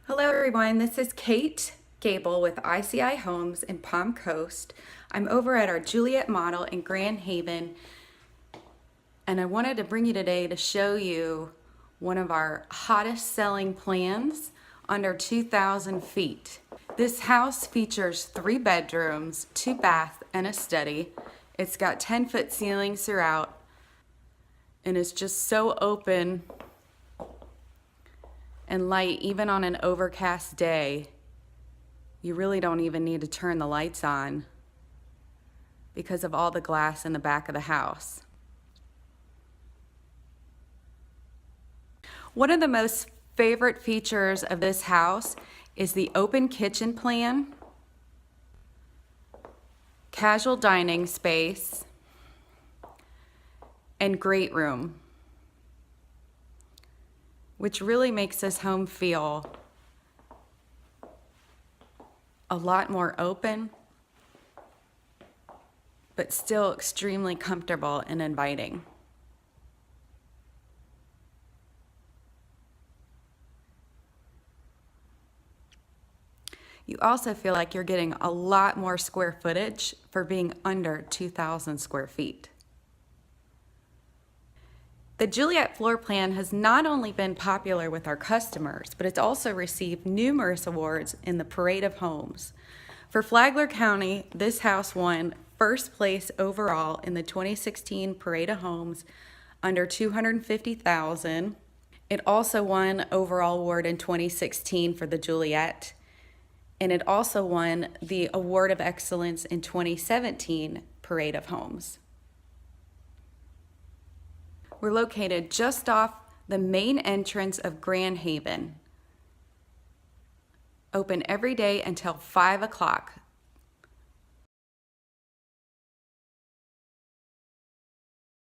Hello everyone, this is Kate Gable with ICI Homes in Palm Coast. I'm over at our Juliette model in Grand Haven, and I wanted to bring you today to show you one of our hottest selling plans under 2,000 feet. This house features 3 bedrooms, 2 baths, and a study. It's got 10-foot ceilings throughout, and it's just so open and light. Even on an overcast day, you really don't even need to turn the lights on because of all the glass in the back of the house. One of the most favorite features of this house is the open kitchen plan, casual dining space, and great room, which really makes this home feel a lot more open, but still extremely comfortable and inviting. You also feel like you're getting a lot more square footage for being under 2,000 square feet. The Juliette floor plan has not only been popular with our customers, but it's also received numerous awards in the Parade of Homes. For Flagler County, this house won first place overall in the 2016 Parade of Homes under 250,000. It also won overall award in 2016 for the Juliette, and it also won the Award of Excellence in 2017 Parade of Homes. We're located just off the main entrance of Grand Haven. Open every day until 5 o'clock,